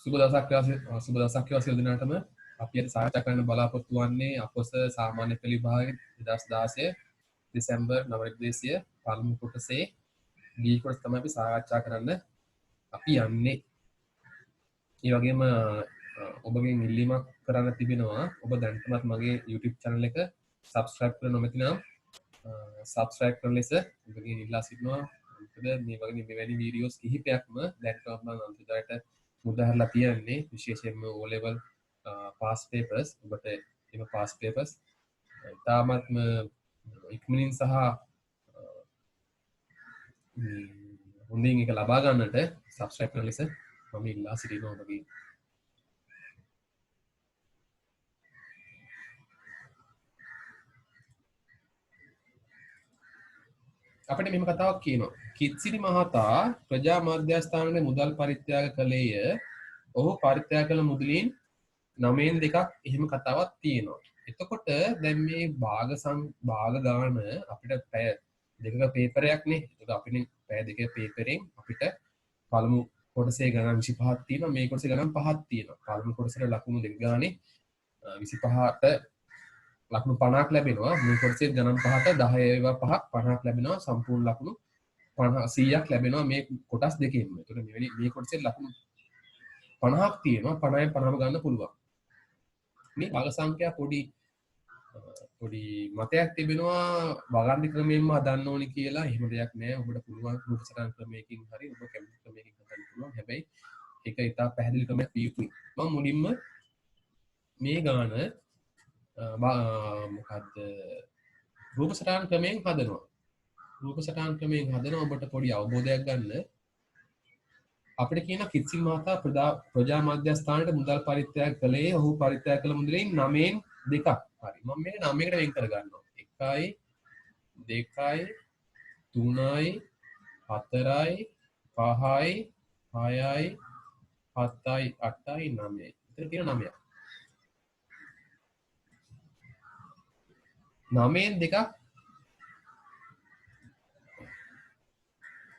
සුබ දවසක් වේවා සියලු දෙනාටම. අපි අද සාකච්ඡා කරන්න බලාපොරොත්තු වෙන්නේ අපොස සාමාන්‍ය පෙළ විභාගයේ 2016 දෙසැම්බර් 9 දේශීය පළමු කොටසේ දී කොටස තමයි අපි සාකච්ඡා කරන්න අපි යන්නේ. ඒ වගේම ඔබගෙන් ඉල්ලීමක් කරන්න තිබෙනවා. ඔබ දැනටමත් මගේ YouTube channel එක subscribe කරලා නොමැති නම් subscribe කරන ලෙස ඔබගෙන් ඉල්ලා සිටිනවා. මොකද මේ වගේ මෙවැනි වීඩියෝස් කිහිපයක්ම දැනටමත් මම අන්තිමට මුදහරලා තියන්නේ විශේෂයෙන්ම O level past papers ඔබට එම past papers ඉතාමත්ම ඉක්මනින් සහ හොඳින් එක ලබා ගන්නට subscribe කරන ලෙස මම ඉල්ලා සිටිනවා ඔබගෙන්. අපිට මෙහෙම කතාවක් කියනවා. කිත්සිරි මහතා ප්‍රජා මධ්‍යස්ථානයේ මුදල් පරිත්‍යාග කළේය. ඔහු පරිත්‍යාග කළ මුදලින් 9න් 2ක් එහෙම කතාවක් තියෙනවා. එතකොට දැන් මේ භාග ගාන අපිට පැය දෙකක පේපරයක් නේ. ඒක අපිනේ පැය දෙකක පේපරෙන් අපිට පළමු කොටසේ ගණන් 25ක් තියෙනවා. මේ කොටසේ ගණන් 5ක් තියෙනවා. පළමු කොටසේ ලකුණු දෙක ගානේ 25ට ලකුණු 50ක් ලැබෙනවා. මේ කොටසේ ගණන් 5ට 10 ඒවා 5ක් 50ක් ලැබෙනවා. සම්පූර්ණ ලකුණු 100ක් ලැබෙනවා මේ කොටස් දෙකෙන්ම. ඒතකොට මේ කොටසේ ලකුණු 50ක් තියෙනවා. 50න් 50ම ගන්න පුළුවන්. මේ භාග සංඛ්‍යා පොඩි මතයක් තිබෙනවා වගන්ති ක්‍රමයෙන්ම හදන්න ඕනි කියලා. එහෙම දෙයක් නෑ. ඔබට පුළුවන් රූප සටහන් ක්‍රමයකින් හරි ඔබ කැමති ක්‍රමයකින් හදන්න පුළුවන්. හැබැයි ඒක ඉතා පැහැදිලි ක්‍රමයක් විය යුතුයි. මම මුලින්ම මේ ගාන මොකද්ද රූප සටහන් ක්‍රමයෙන් හදනවා. රූප සටහන් ක්‍රමයෙන් හදනවා ඔබට පොඩි අවබෝධයක් ගන්න. අපිට කියන කිත්සිරි මහතා ප්‍රජා මධ්‍යස්ථානයේ මුදල් පරිත්‍යාග කළේ. ඔහු පරිත්‍යාග කළ මුදලින් 9න් 2ක්. හරි. මම මේක 9කට වෙන් කර ගන්නවා. 1යි 2යි 3යි 4යි 5යි 6යි 7යි 8යි 9යි. ඉතින් තියෙන 9ක්. 9න් 2ක්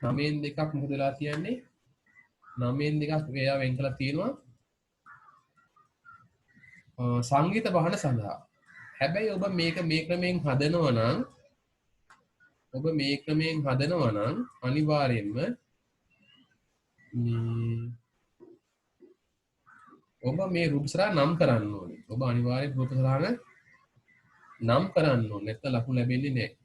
9න් 2ක් මොකද වෙලා තියන්නේ? 9න් 2ක් එයා වෙන් කළා තියෙනවා සංගීත බහන සඳහා. හැබැයි ඔබ මේ ක්‍රමයෙන් හදනවා නම් අනිවාර්යයෙන්ම ඔබ මේ රූප සටහන නම් කරන්න ඕනේ. ඔබ අනිවාර්යෙන් රූප සටහන නම් කරන්න ඕනේ. නැත්නම් ලකුණු ලැබෙන්නේ නැහැ.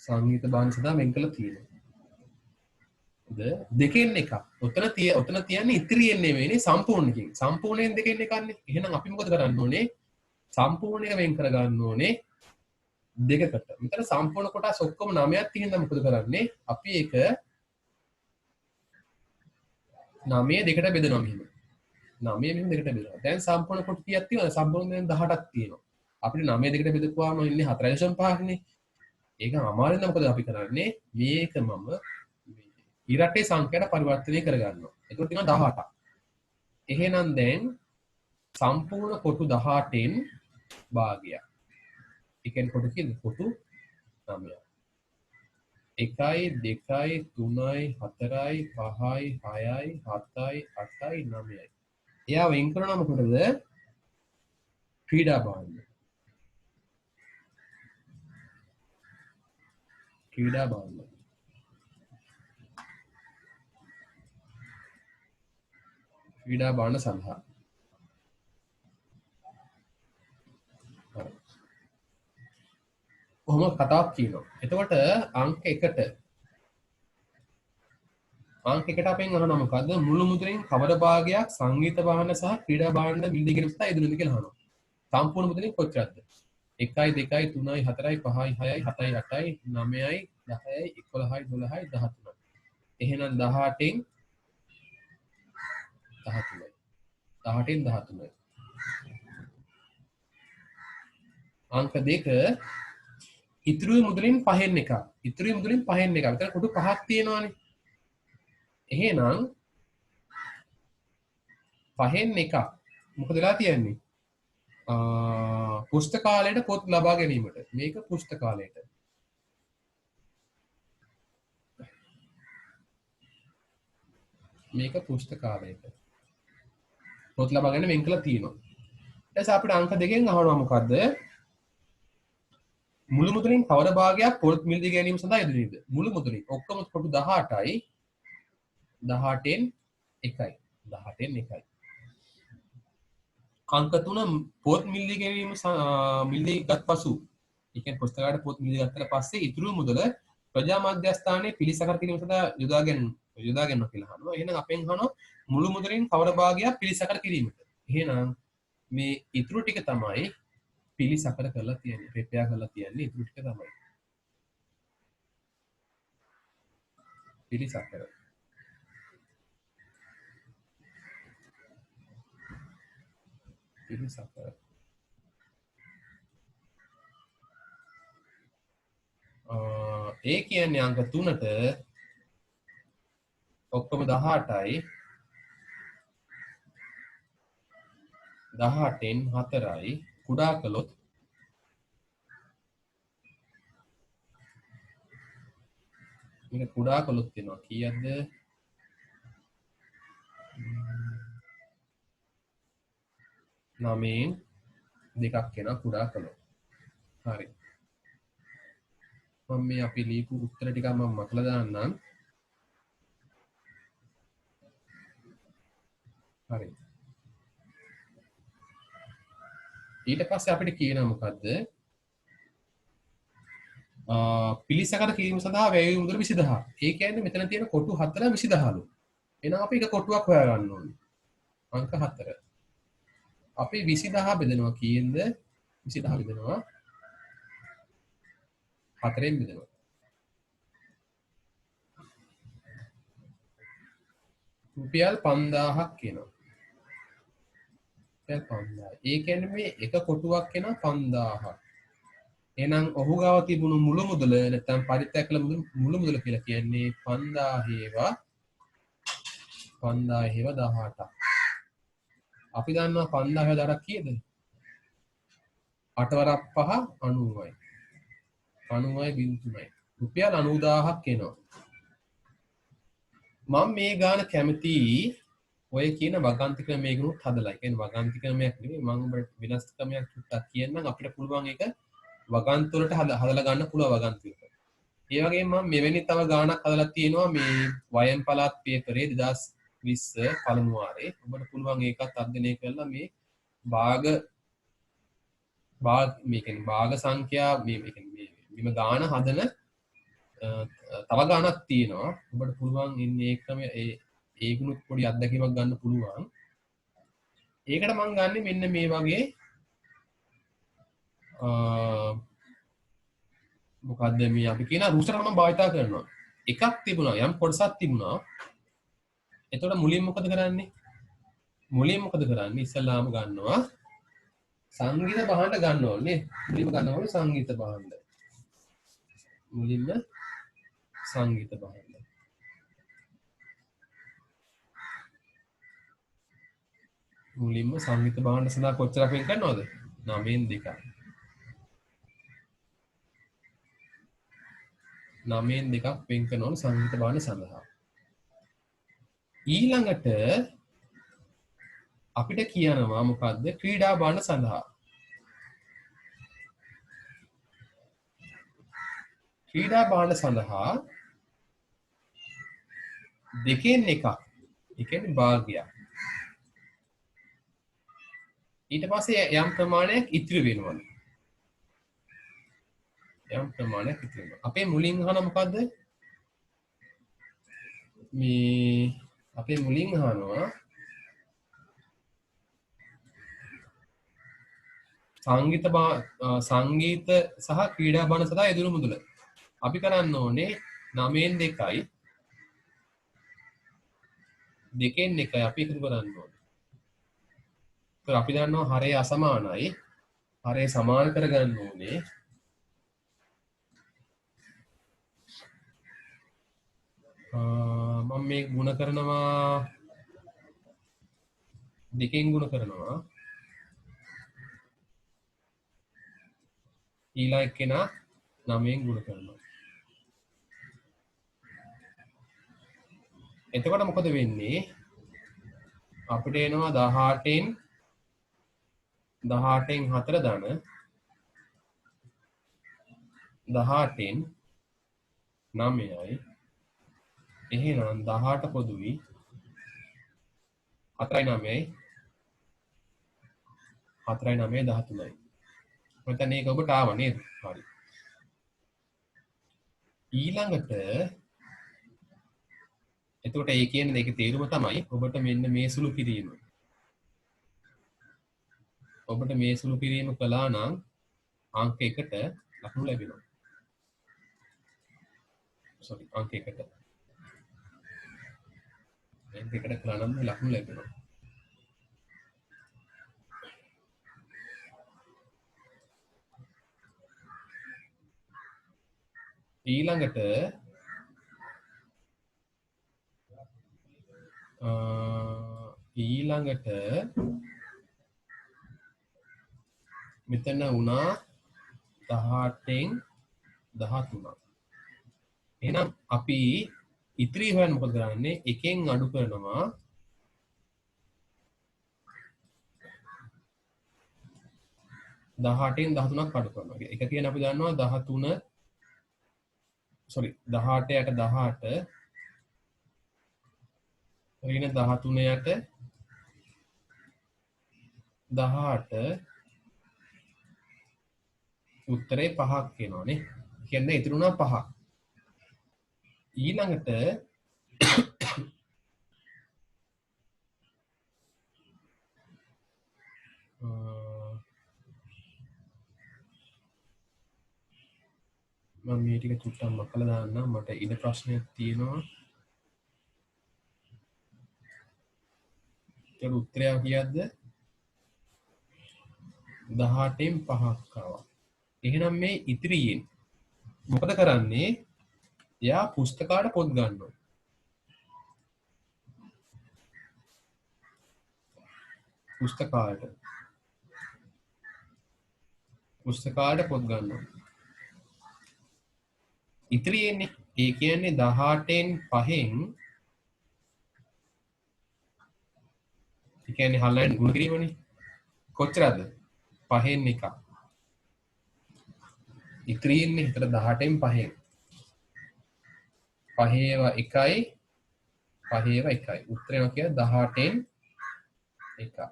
සංගීත බාහන සඳහා වෙන් කළ තියෙනවා. දෙකෙන් එකක්. ඔතන තියන්නේ ඉතිරියෙන් නෙවෙයිනේ සම්පූර්ණකින්. සම්පූර්ණයෙන් දෙකෙන් එකක්නේ. එහෙනම් අපි මොකද කරන්න ඕනේ? සම්පූර්ණ එක වෙන් කර ගන්න ඕනේ දෙකකට. මෙතන සම්පූර්ණ කොටස් ඔක්කොම 9ක් තියෙනවා. මොකද කරන්නේ? අපි ඒක 9 දෙකට බෙදනවා මෙහෙම. 9 මෙහෙම දෙකට බෙදනවා. දැන් සම්පූර්ණ කොටස් කීයක් තියෙනවද? සම්පූර්ණ දැන් 18ක් තියෙනවා. අපිට 9 දෙකට බෙදපුවාම ඉන්නේ 4.5ක්නේ. ඒක අමාරුයි. මොකද අපි කරන්නේ මේක මම ඉරටේ සංඛ්‍යාවට පරිවර්තනය කරගන්නවා. ඒක තියෙනවා 18ක්. එහෙනම් දැන් සම්පූර්ණ කොටු 18න් භාගයක්. ඒ කියන්නේ කොටු කීයද? කොටු 9ක්. 1යි 2යි 3යි 4යි 5යි 6යි 7යි 8යි 9යි. එයා වෙන් කරනවා මොකටද? ක්‍රීඩා භාණ්ඩ. ක්‍රීඩා භාණ්ඩ. ක්‍රීඩා භාණ්ඩ සඳහා. කොහොම කතාවක් කියනවා. එතකොට අංක 1ට අපෙන් අහනවා මොකද්ද? මුළු මුදලින් කවර භාගයක් සංගීත භාණ්ඩ සහ ක්‍රීඩා භාණ්ඩ බිල් දෙකෙන් ඉස්සලා ඉදුණුද කියලා අහනවා. සම්පූර්ණ මුදලින් කොච්චරද? 1යි 2යි 3යි 4යි 5යි 6යි 7යි 8යි 9යි 10යි 11යි 12යි 13යි. එහෙනම් 18න් 13යි. 18න් 13යි. අංක 2 ඉතුරු මුදලින් 5න් එකක්. ඉතුරු මුදලින් 5න් එකක්. එතන කොටු 5ක් තියෙනවානේ. එහෙනම් 5න් එකක්. මොකද වෙලා තියන්නේ? පුස්තකාලයට පොත් ලබා ගැනීමට. මේක පුස්තකාලයට. මේක පුස්තකාලයට. පොත් ලබා ගන්න වෙන් කළා තියෙනවා. ඊට පස්සේ අපිට අංක දෙකෙන් අහනවා මොකද්ද? මුළු මුදලින් කවර භාගයක් පොත් මිලදී ගැනීම සඳහා යෙදුණේද? මුළු මුදලින් ඔක්කොම කොටු 18යි 18න් 1යි 18න් 1යි. අංක 3 පොත් මිලදී ගැනීම මිලදී ගත් පසු ඒ කියන්නේ පුස්තකාලයට පොත් මිලදී ගත්තට පස්සේ ඉතුරු මුදල ප්‍රජා මධ්‍යස්ථානයේ පිළිසකර කිරීම සඳහා යොදා ගන්නවා කියලා අහනවා. එහෙනම් අපෙන් අහනවා මුළු මුදලින් කවර භාගයක් පිළිසකර කිරීමට. එහෙනම් මේ ඉතුරු ටික තමයි පිළිසකර කරලා තියෙන්නේ. ප්‍රෙපෙයාර් කරලා තියෙන්නේ ඉතුරු ටික තමයි. පිළිසකර. පිළිසකර. ඒ කියන්නේ අංක 3ට ඔක්කොම 18යි 18න් 4යි කුඩා කළොත් මේක කුඩා කළොත් වෙනවා කීයක්ද? 9න් 2ක් වෙනවා කුඩා කළොත්. හරි. මම මේ අපි ලියපු උත්තර ටික මම මතලා දාන්නම්. හරි. ඊට පස්සේ අපිට කියනවා මොකද්ද? පිළිසකර කිරීම සඳහා වැය වූ මුදල 20000. ඒ කියන්නේ මෙතන තියෙන කොටු 4 20000ලු. එහෙනම් අපි එක කොටුවක් හොයාගන්න ඕනේ. අංක 4. අපි 20000 බෙදනවා කීයෙන්ද? 20000 බෙදනවා 4ෙන් බෙදනවා. රුපියල් 5000ක් එනවා. රුපියල් 5000. ඒ කියන්නේ මේ එක කොටුවක් එනවා 5000ක්. එහෙනම් ඔහු ගාව තිබුණු මුළු මුදල නැත්නම් පරිත්‍යාග කළ මුළු මුදල කියලා කියන්නේ 5000 ඒවා 18ක්. අපි දන්නවා 5000 18ක් කීයද? 8 වරක් 5 90යි. 90යි බිංදු 3යි. රුපියල් 90000ක් එනවා. මම මේ ගාන කැමති ඔය කියන වගන්ති ක්‍රමයකිනුත් හදලා. ඒ කියන්නේ වගන්ති ක්‍රමයක් නෙවෙයි මම ඔබට වෙනස් ක්‍රමයක් චුට්ටක් කියන්නම් අපිට පුළුවන් ඒක වගන්ති වලට හදලා ගන්න පුළුවන් වගන්ති වලට. ඒ වගේම මම මෙවැනි තව ගානක් හදලා තියෙනවා මේ වයන් පළාත් පේපරේ 2020 පළමු වාරේ. ඔබට පුළුවන් ඒකත් අධ්‍යයනය කරලා මේ භාග මේ කියන්නේ භාග සංඛ්‍යා මේ කියන්නේ මේ ගාන හදන තව ගානක් තියෙනවා. ඔබට පුළුවන් ඉන්නේ ඒකම ඒකුණුත් පොඩි අත්දැකීමක් ගන්න පුළුවන්. ඒකට මම ගන්නෙ මෙන්න මේ වගේ මොකද්ද මේ අපි කියන රුස්ටර් මම භාවිතා කරනවා. එකක් තිබුණා යම් කොටසක් තිබුණා. එතකොට මුලින් මොකද කරන්නේ? මුලින් මොකද කරන්නේ? ඉස්සල්ලාම ගන්නවා සංගීත භාණ්ඩ ගන්න ඕනේ. මුලින්ම ගන්නවා සංගීත භාණ්ඩ. මුලින්ම සංගීත භාණ්ඩ. මුලින්ම සංගීත භාණ්ඩ සඳහා කොච්චරක් වෙන් කරනවද? 9න් 2යි. 9න් 2ක් වෙන් කරනවා සංගීත භාණ්ඩ සඳහා. ඊළඟට අපිට කියනවා මොකද්ද? ක්‍රීඩා භාණ්ඩ සඳහා. ක්‍රීඩා භාණ්ඩ සඳහා දෙකෙන් එකක්. ඒ කියන්නේ භාගයක්. ඊට පස්සේ යම් ප්‍රමාණයක් ඉතිරි වෙනවා. යම් ප්‍රමාණයක් ඉතිරි වෙනවා. අපේ මුලින් අහන මොකද්ද? මේ අපේ මුලින් අහනවා සංගීත සහ ක්‍රීඩා භාණ්ඩ සඳහා යෙදුණු මුදල. අපි කරන්න ඕනේ 9න් 2යි 2න් 1යි අපි එකතු කරන්න ඕනේ. ඒත් අපි දන්නවා හරය අසමානයි. හරය සමාන කරගන්න ඕනේ. මම මේ ගුණ කරනවා 2න් ගුණ කරනවා. ඊළඟ එක්කෙනා 9න් ගුණ කරනවා. එතකොට මොකද වෙන්නේ? අපිට එනවා 18න් 4 ධන 18න් 9යි. එහෙනම් 18 පොදුයි 4යි 9යි 4යි 9යි 13යි. මෙතන ඒක ඔබට ආව නේද? හරි. ඊළඟට එතකොට ඒ කියන්නේ මේකේ තේරුම තමයි ඔබට මෙන්න මේ සුළු කිරීම. ඔබට මේ සුළු කිරීම කළා නම් අංක 1ට ලකුණු ලැබෙනවා. sorry අංක 1ට. අංක 1ට කළා නම් ලකුණු ලැබෙනවා. ඊළඟට මෙතන වුණා 18න් 13. එහෙනම් අපි ඉතිරි හොයන්න මොකද කරන්නේ? එකෙන් අඩු කරනවා 18න් 13ක් අඩු කරනවා. එක කියන්නේ අපි දන්නවා 13 sorry 18 යට 18 ඍණ 13 යට 18 උත්තරේ 5ක් එනවානේ. කියන්නේ ඉතුරු වුණා 5ක්. ඊළඟට මම මේ ටික චුට්ටක් මකලා දාන්නම්. මට ඉද ප්‍රශ්නයක් තියෙනවා. ඒක උත්තරය කීයක්ද? 18න් 5ක් ආවා. එහෙනම් මේ ඉතිරියෙන් මොකද කරන්නේ? එයා පුස්තකාට පොත් ගන්නවා. පුස්තකාට පොත් ගන්නවා. ඉතිරියෙන්නේ ඒ කියන්නේ 18න් 5න් ඒ කියන්නේ හලෙන් ගුණ කිරීමනේ. කොච්චරද? 5න් 1. ඉතිරියෙන්නේ හිතට 18න් 5න්. 5ඒවා 1යි 5ඒවා 1යි. උත්තරේ මොකක්ද? 18න් 1.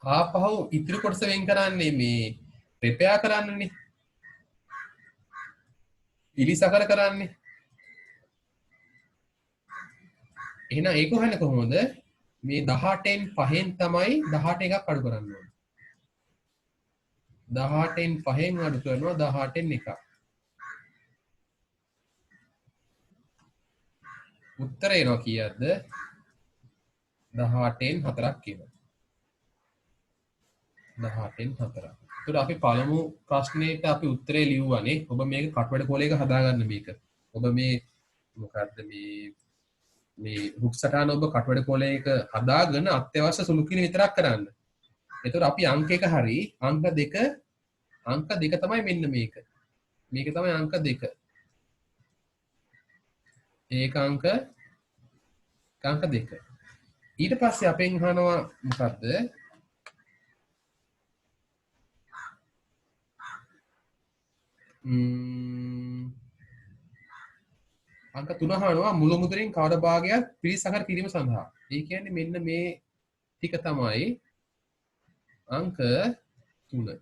ආපහු ඉතිරි කොටස වෙන් කරන්නේ මේ ප්‍රෙපෙයා කරන්නනේ. පිළිසකර කරන්නේ. එහෙනම් ඒක හොයන්නේ කොහොමද? මේ 18න් 5න් තමයි 18 එකක් අඩු කරන්න ඕනේ. 18න් 5න් අඩු කරනවා 18න් 1. උත්තරය එනවා කීයක්ද? 18න් 4ක් කියනවා. 18න් 4ක්. ඒතර අපි පළමු ප්‍රශ්නෙට අපි උත්තරේ ලියුවානේ. ඔබ මේක කටවැඩ කොලයක හදාගන්න මේක. ඔබ මේ මොකද්ද මේ රුක් සටහන ඔබ කටවැඩ කොලයක හදාගෙන අත්‍යවශ්‍ය සුළු කිරීම විතරක් කරන්න. ඒතර අපි අංක 1 හරි අංක 2 තමයි මෙන්න මේක. මේක තමයි අංක 2. ඒක අංක 2. ඊට පස්සේ අපෙන් අහනවා මොකද්ද? අංක 3 අහනවා මුළු මුදලින් කවර භාගයක් පිළිසකර කිරීම සඳහා. ඒ කියන්නේ මෙන්න මේ ටික තමයි අංක 3.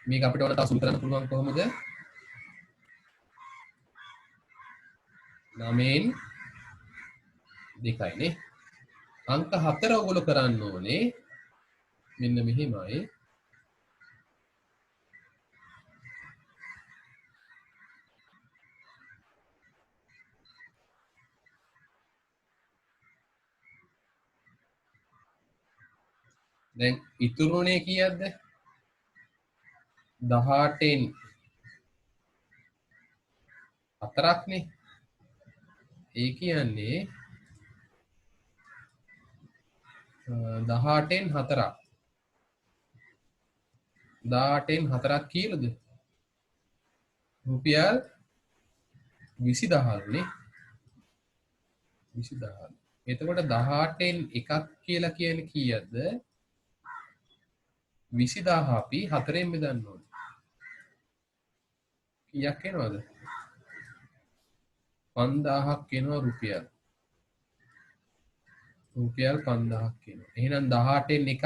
මේක අපිට වඩා තව සුළු කරන්න පුළුවන් කොහොමද? 9න් 2යි නේ. අංක 4 ඔයගොල්ලෝ කරන්න ඕනේ මෙන්න මෙහෙමයි. දැන් ඉතුරුනේ කීයක්ද? 18න් 4ක්නේ. ඒ කියන්නේ 18න් 4ක්. 18න් 4ක් කීයද? රුපියල් 20000 නේ 20000. එතකොට 18න් එකක් කියලා කියන්නේ කීයද? 20000 අපි 4ෙන් බෙදන්න ඕනේ. කීයක් එනවද? 5000ක් එනවා රුපියල්. රුපියල් 5000ක් එනවා. එහෙනම් 18න් එකක්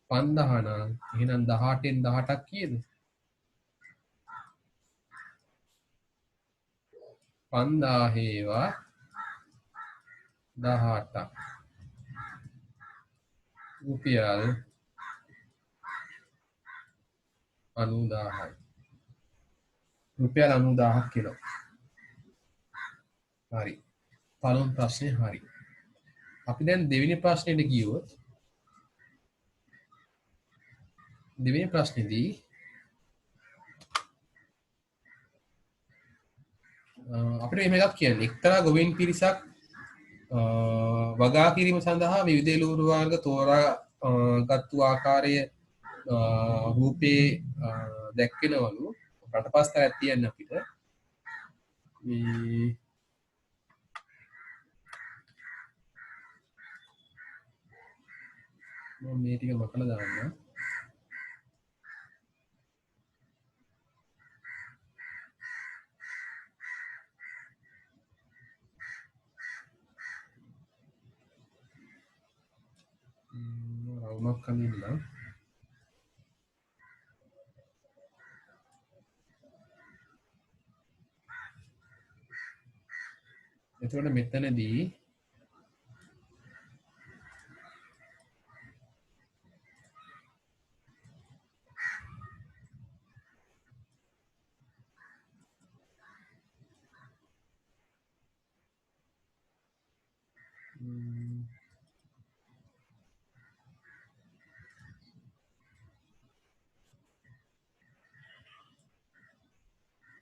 5000 නම් එහෙනම් 18න් 18ක් කීයද? 5000 ඒවා 18ක්. රුපියල් 90000යි. රුපියල් 90000ක් කියලා. හරි. පළවෙනි ප්‍රශ්නේ හරි. අපි දැන් දෙවෙනි ප්‍රශ්නෙට ගියොත් දෙවෙනි ප්‍රශ්නේදී අපිට එහෙම එකක් කියන්නේ එක්තරා ගොවීන් පිරිසක් වගා කිරීම සඳහා විවිධ එළවලු වර්ග තෝරා ගත්තු ආකාරය රූපේ දැක්වෙනවලු රටපස්තරයක් තියන්න අපිට මේ මම මේ ටික මකලා දාන්න. රවුමක් කමින්න. එතකොට මෙතනදී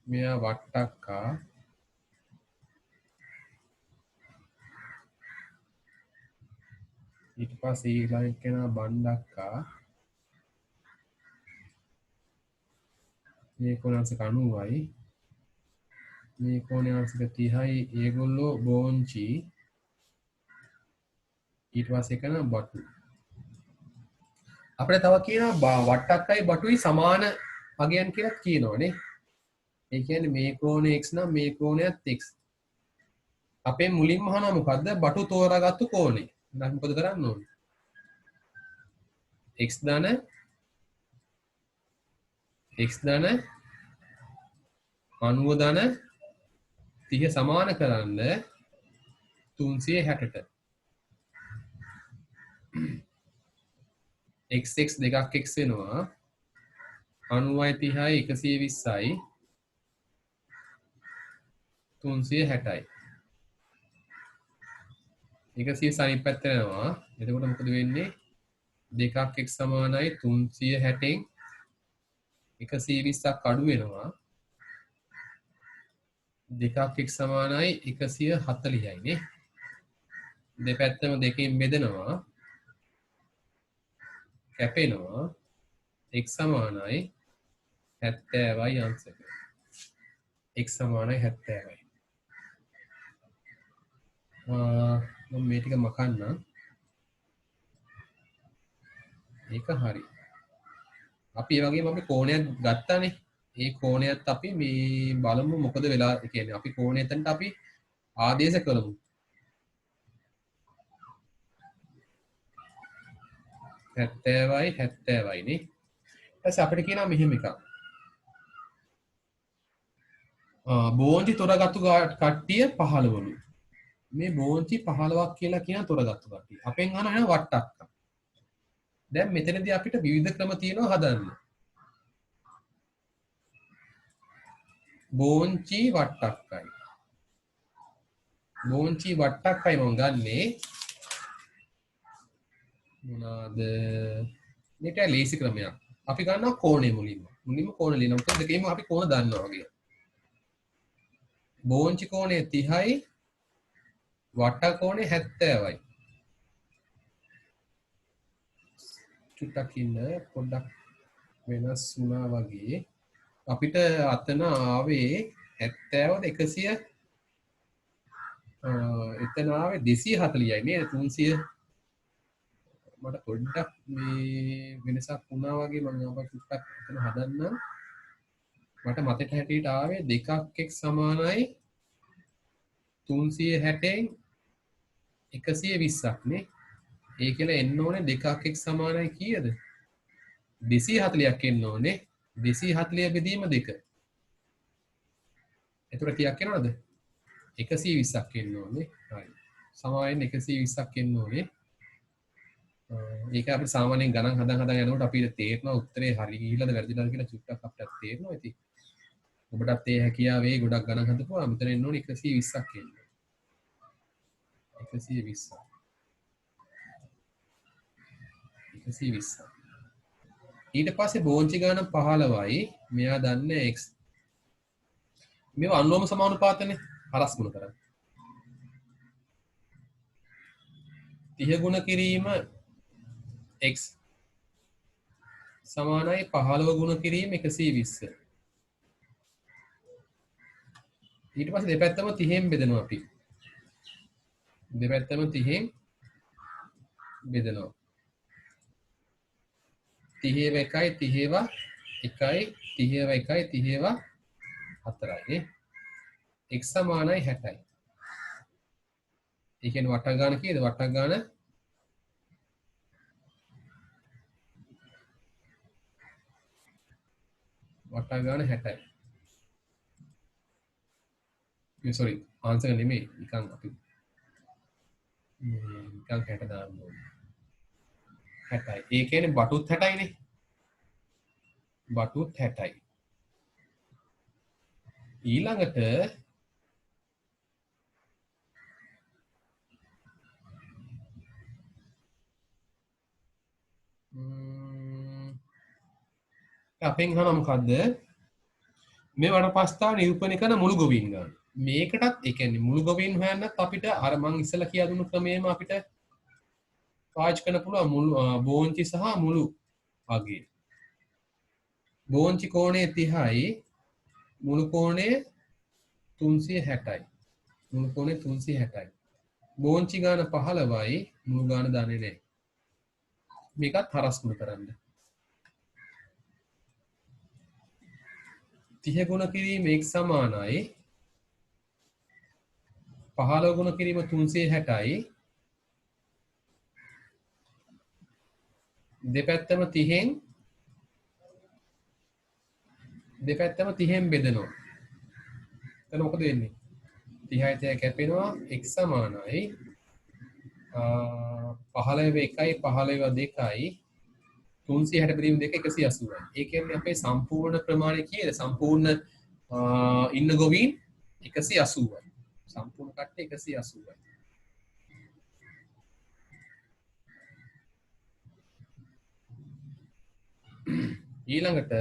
මෙයා වට්ටක්කා ඊට පස්සේ ඊළඟ කෙනා බණ්ඩක්කා මේ කොනන්සක 90යි මේ කොනන්සක 30යි ඒගොල්ලෝ බෝංචි ඊට පස්සේ කෙනා බටු අපිට තව කියනවා වට්ටක්කයි බටුයි සමාන අගයන් කියලා කියනෝනේ. ඒ කියන්නේ මේ කෝණය x නම් මේ කෝණයත් x. අපේ මුලින්ම අහනවා මොකද්ද? බටු තෝරාගත්තු කෝණය. දැන් මොකද කරන්න ඕනේ? x ධන 90 ධන 30 සමාන කරන්න 360ට x දෙකක් x වෙනවා 90යි 30යි 120යි 360යි 100 සනිත් පැත්තට යනවා. එතකොට මොකද වෙන්නේ? දෙකක් x සමානයි 360න් 120ක් අඩු වෙනවා. දෙකක් x සමානයි 140යි නේ. දෙපැත්තම දෙකෙන් බෙදනවා. කැපෙනවා. x සමානයි 70යි අංශක. x සමානයි 70යි. මම මේ ටික මකන්නම්. ඒක හරි. අපි ඒ වගේම අපි කෝණයක් ගත්තානේ. ඒ කෝණයත් අපි මේ බලමු මොකද වෙලා කියන්නේ. අපි කෝණය එතනට අපි ආදේශ කරමු. හැත්තෑවයි නේ. ඊට අපිට කියනවා මෙහෙම එකක්. බෝංචි තොරගත්තු කට්ටිය 15ලු. මේ බෝංචි 15ක් කියලා කියන තොරගත්තු කට්ටිය. අපෙන් අහනවා එහෙනම් වට්ටක්ක. දැන් මෙතනදී අපිට විවිධ ක්‍රම තියෙනවා හදන්න. බෝංචි වට්ටක්කයි. බෝංචි වට්ටක්කයි මම ගන්නේ මොනවාද? මේක ලේසි ක්‍රමයක්. අපි ගන්නවා කෝණය මුලින්ම. මුලින්ම කෝණ ලියනවා. මොකද දෙකේම අපි කෝණ දන්නවා වගේ. බෝංචි කෝණය 30යි වට්ටක් කෝණය 70යි. චුට්ටක් ඉන්න පොඩ්ඩක් වෙනස් වුණා වගේ. අපිට අතන ආවේ 70ද 100 එතන ආවේ 240යි නේද 300 මට පොඩ්ඩක් මේ වෙනසක් වුණා වගේ මම ආපහු චුට්ටක් එතන හදන්නම් මට මතක හැටියට ආවේ 2ක් එක් සමානයි 360න් 120ක් නේ ඒ කියලා එන්න ඕනේ 2ක් එක් සමානයි කීයද 240ක් එන්න ඕනේ 240 බෙදීම 2 එතකොට කීයක් එනවද 120ක් එන්න ඕනේ හරි සමාවෙන් 120ක් එන්න ඕනේ ඒක අපිට සාමාන්‍යයෙන් ගණන් හදන් යනකොට අපිට තේරෙනවා උත්තරේ හරි ගිහිලාද වැරදිලාද කියලා චුට්ටක් අපිට තේරෙනවා ඉතින් ඔබටත් ඒ හැකියාවේ ගොඩක් ගණන් හදපුවා මෙතන එන්න ඕනේ 120ක් එන්න 120ක් 120ක් ඊට පස්සේ බෝංචි ගාන 15යි මෙයා දන්නේ x මේවා අනුලෝම සමානුපාතනේ හරස් ගුණ කරන්නේ 30 ගුණ කිරීම x සමානයි 15 ගුණ කිරීම 120 ඊට පස්සේ දෙපැත්තම 30න් බෙදනවා අපි දෙපැත්තම 30න් බෙදනවා 30 1යි 30 1යි 30 1යි 30 4යි නේ x සමානයි 60යි ඒ කියන්නේ වටක් ගන්න කීයද වටක් ගන්න වටක් ගන්න 60යි මේ සෝරි ආන්සර් නෙමෙයි නිකන් අපි නිකන් 60 දාන්න ඕනේ 60යි ඒ කියන්නේ බටුත් 60යිනේ බටුත් 60යි ඊළඟට අපෙන් අහනවා මොකද්ද මේ වඩපස්ථාන නිරූපණය කරන මුළු ගොවීන් ගන්න මේකටත් ඒ කියන්නේ මුළු ගොවීන් හොයන්නත් අපිට අර මං ඉස්සෙල්ලා කියා දුන්නු ක්‍රමයේම අපිට පාවිච්චි කරන්න පුළුවන් මුළු බෝංචි සහ මුළු අගය බෝංචි කෝණය 30යි මුළු කෝණය 360යි මුළු කෝණය 360යි බෝංචි ගාන 15යි මුළු ගාන දන්නේ නැහැ මේකත් හරස් ගුණ කරන්න 30 ගුණ කිරීම x සමානයි 15 ගුණ කිරීම 360යි දෙපැත්තම 30න් බෙදනවා එතන මොකද වෙන්නේ 30යි 30 කැපෙනවා x සමානයි 15 1යි 15 2යි 360 බෙදීම 2 180යි. ඒ කියන්නේ අපේ සම්පූර්ණ ප්‍රමාණය කීයද? සම්පූර්ණ ඉන්න ගොවීන් 180යි. සම්පූර්ණ කට්ටිය 180යි. ඊළඟට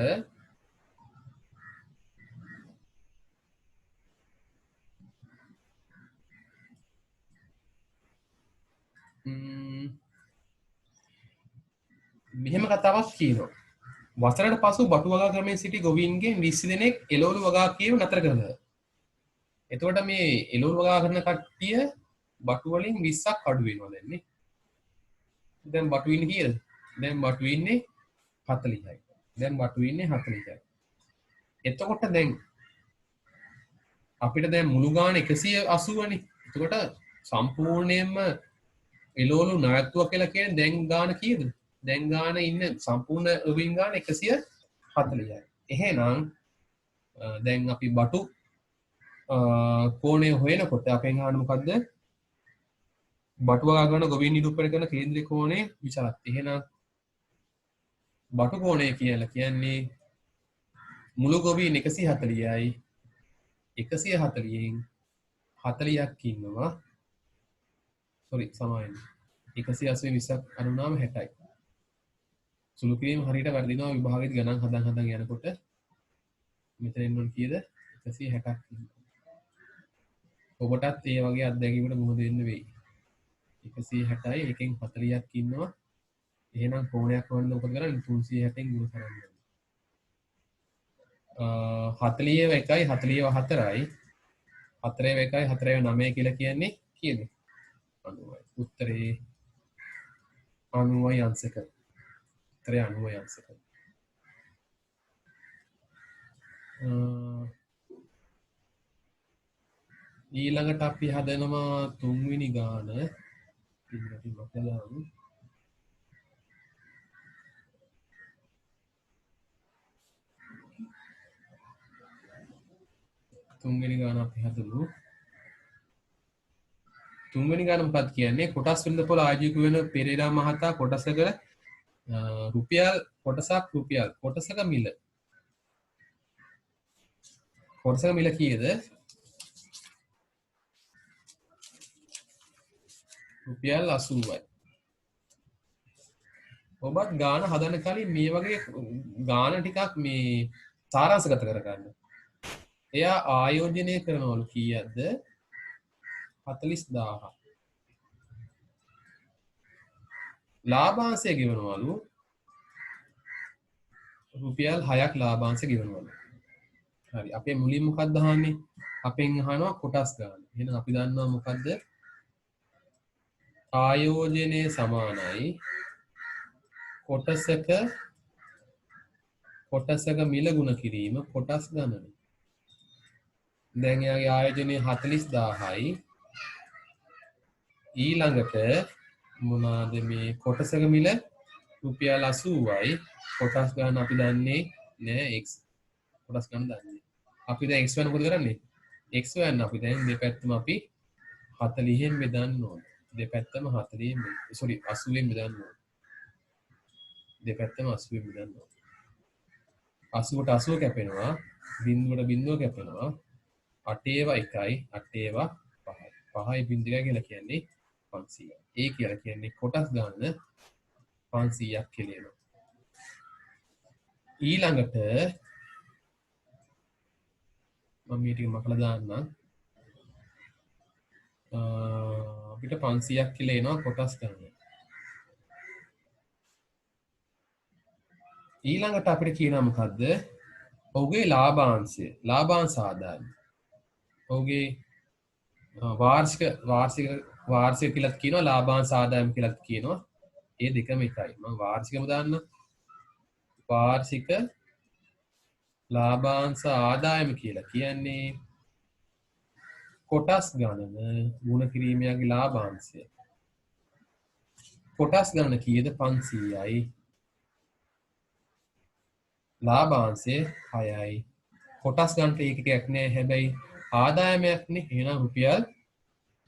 මෙහෙම කතාවක් කියනවා. වසරකට පසු බටු වගා ක්‍රමයෙන් සිටි ගොවීන්ගෙන් 20 දෙනෙක් එළවලු වගා කීම නතර කළා. එතකොට මේ එළවලු වගා කරන කට්ටිය බටු වලින් 20ක් අඩු වෙනවා දැන් නේ. දැන් බටු ඉන්නේ කීයද? දැන් බටු ඉන්නේ 40යි. දැන් බටු ඉන්නේ 40යි. එතකොට දැන් අපිට දැන් මුළු ගාන 180නේ. එතකොට සම්පූර්ණයෙන්ම එළවලු නායකත්වය කියලා කියන්නේ දැන් ගාන කීයද? දැන් ගාන ඉන්න සම්පූර්ණ ගොවීන් ගාන 140යි. එහෙනම් දැන් අපි බටු කෝණය හොයනකොට අපෙන් අහන්නේ මොකද්ද? බටු වගා ගන්න ගොවීන් නිරූපණය කරන කේන්ද්‍රික කෝණය විචලත්. එහෙනම් බටු කෝණය කියලා කියන්නේ මුළු ගොවීන් 140යි 140න් 40ක් ඉන්නවා. සෝරි සමාවෙන්න. 180 20ක් අනුනාම 60යි. සුළු කිරීම හරියට වර්ධිනවා විභාගෙත් ගණන් හදන් යනකොට මෙතන එන්න ඕන කීයද 160ක් ඉන්නවා. ඔබටත් ඒ වගේ අත්දැකීමකට මුහුණ දෙන්න වෙයි. 160යි එකෙන් 40ක් ඉන්නවා. එහෙනම් කෝණයක් වන්න මොකද කරන්නේ 360න් ගුණ කරන්න. 41යි 44යි 4 1යි 4 9 කියලා කියන්නේ කීයද? 90යි. උත්තරේ 90යි අංශක. උත්තරේ 90යි අංශක. ඊළඟට අපි හදනවා තුන්වෙනි ගාන. ඉන්නටි මතලාම්. තුන්වෙනි ගාන අපි හදමු. තුන්වෙනි ගාන මොකක්ද කියන්නේ? කොටස් වෙළඳපොළ ආජීවක වෙන පෙරේරා මහතා කොටසක රුපියල් කොටසක මිල. කොටසක මිල කීයද? රුපියල් 80යි. ඔබත් ගාන හදන්න කලින් මේ වගේ ගාන ටිකක් මේ සාරාංශගත කරගන්න. එයා ආයෝජනය කරනවලු කීයක්ද? 40000. ලාභාංශය ගෙවනවලු රුපියල් 6ක් ලාභාංශ ගෙවනවලු. හරි. අපේ මුලින් මොකක්ද අහන්නේ? අපෙන් අහනවා කොටස් ගන්න. එහෙනම් අපි දන්නවා මොකද්ද? ආයෝජනයේ සමානයි කොටසක මිල ගුණ කිරීම කොටස් ගණන. දැන් එයාගේ ආයෝජනය 40000යි. ඊළඟට මොනවාද මේ කොටසක මිල රුපියල් 80යි. කොටස් ගන්න අපි දන්නේ නෑ x. කොටස් ගන්න දන්නේ. අපි දැන් x වෙන මොකද කරන්නේ? x වෙන අපි දැන් දෙපැත්තම අපි 40න් බෙදන්න ඕනේ. දෙපැත්තම 40න් sorry 80න් බෙදන්න ඕනේ. දෙපැත්තම 80න් බෙදන්න ඕනේ. 80ට 80 කැපෙනවා. බිඳුවට බිඳුව කැපෙනවා. 8 ඒවා 1යි 8 ඒවා 5යි. 5යි බිඳුව කියලා කියන්නේ 500යි. ඒ කියලා කියන්නේ කොටස් ගන්න 500ක් කියලා. ඊළඟට මම මේ ටික මකලා දාන්නම්. අපිට 500ක් කියලා එනවා කොටස් ගන්න. ඊළඟට අපිට කියනවා මොකද්ද? ඔහුගේ ලාභාංශ ආදායම. ඔහුගේ වාර්ෂික කියලාත් කියනවා ලාභාංශ ආදායම කියලාත් කියනවා. ඒ දෙකම එකයි. මම වාර්ෂිකම දාන්න. වාර්ෂික ලාභාංශ ආදායම කියලා කියන්නේ කොටස් ගණන ගුණ කිරීමේ ලාභාංශය. කොටස් ගණන කීයද? 500යි. ලාභාංශය 6යි. කොටස් ගන්නට ඒකකයක් නෑ. හැබැයි ආදායමයක්නේ. එහෙනම් රුපියල්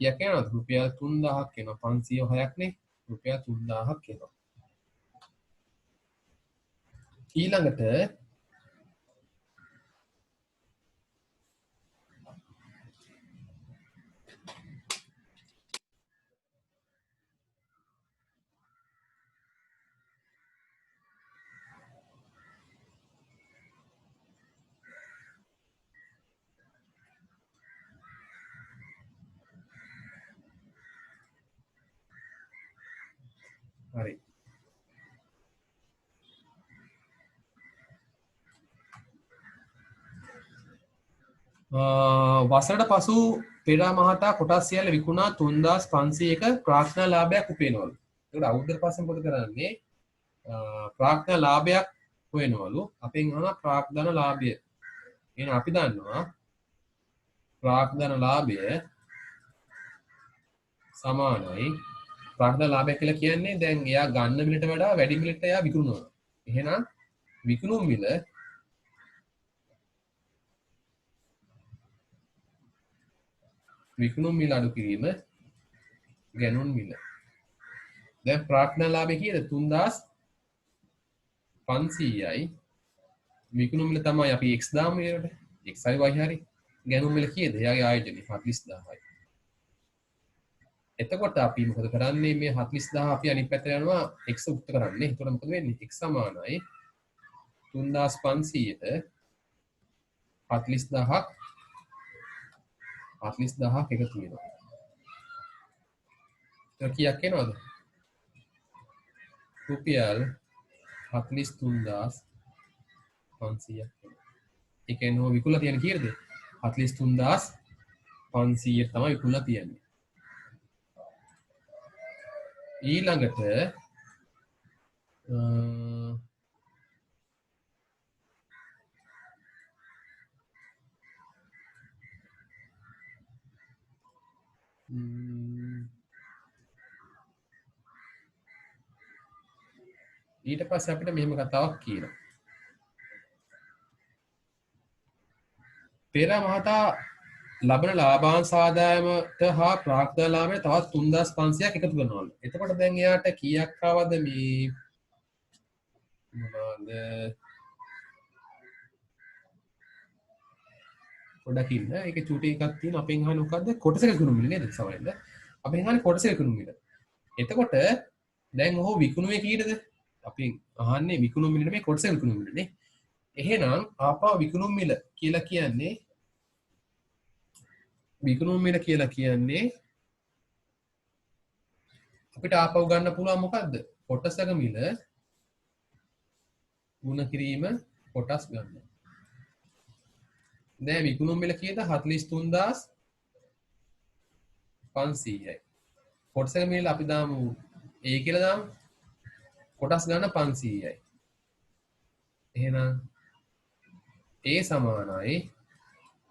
කීයක් එනවද? රුපියල් 3000ක් එනවා. 506ක් නේ. රුපියල් 3000ක් එනවා. ඊළඟට හරි. වසරට පසු පෙරා මහතා කොටස් සියල්ල විකුණා 3500ක ප්‍රාර්ථනා ලාභයක් උපයනවලු. ඒකට අවුරුද්දකට පස්සේ මොකද කරන්නේ? ප්‍රාර්ථනා ලාභයක් හොයනවලු. අපෙන් අහනවා ප්‍රාර්ථනා ලාභය. එහෙනම් අපි දන්නවා ප්‍රාර්ථනා ලාභය සමානයි ප්‍රාර්ථනා ලාභය කියලා කියන්නේ දැන් එයා ගන්න මිලට වඩා වැඩි මිලට එයා විකුණනවා. එහෙනම් විකුණුම් මිල අඩු කිරීම ගැනුම් මිල. දැන් ප්‍රාර්ථනා ලාභය කීයද? 3500යි. විකුණුම් මිල තමයි අපි x දාමු ඒකට. x හරි y හරි. ගැනුම් මිල කීයද? එයාගේ ආයෝජනය 40000යි. එතකොට අපි මොකද කරන්නේ? මේ 40000 අපි අනිත් පැත්තට යනවා x උක්ත කරන්නේ. එතකොට මොකද වෙන්නේ? x සමානයි 3500ට 40000ක් එකතු වෙනවා. ඒක කීයක් එනවද? රුපියල් 43500ක් එනවා. ඒ කියන්නේ විකුණලා තියෙන කීයද 43500 තමයි විකුණලා තියෙන්නේ ඊළඟට ඊට පස්සේ අපිට මෙහෙම කතාවක් කියනවා පෙර මහතා ලබන ලාභාංශ ආදායමට හා ප්‍රාග්ධන ලාභයට තවත් 3500ක් එකතු කරනවලු. එතකොට දැන් එයාට කීයක් ආවද මේ මොනවාද පොඩ්ඩක් ඉන්න. ඒකේ චූටි එකක් තියෙන අපෙන් අහන්නේ මොකද්ද? කොටසක විකුණු මිල නේද සමහරවිට. අපෙන් අහන්නේ කොටසක විකුණු මිල. එතකොට දැන් ඔහු විකුණුවේ කීයටද? අපි අහන්නේ විකුණු මිල නෙමෙයි කොටසක විකුණු මිලනේ. එහෙනම් ආපහු විකුණු මිල කියලා කියන්නේ විකුණු මිල කියලා කියන්නේ අපිට ආපහු ගන්න පුළුවන් මොකද්ද? කොටසක මිල ගුණ කිරීම කොටස් ගන්න. දැන් විකුණු මිල කීයද? 43500යි. කොටසක මිල අපි දාමු A කියලා දාමු. කොටස් ගන්න 500යි. එහෙනම් A සමානයි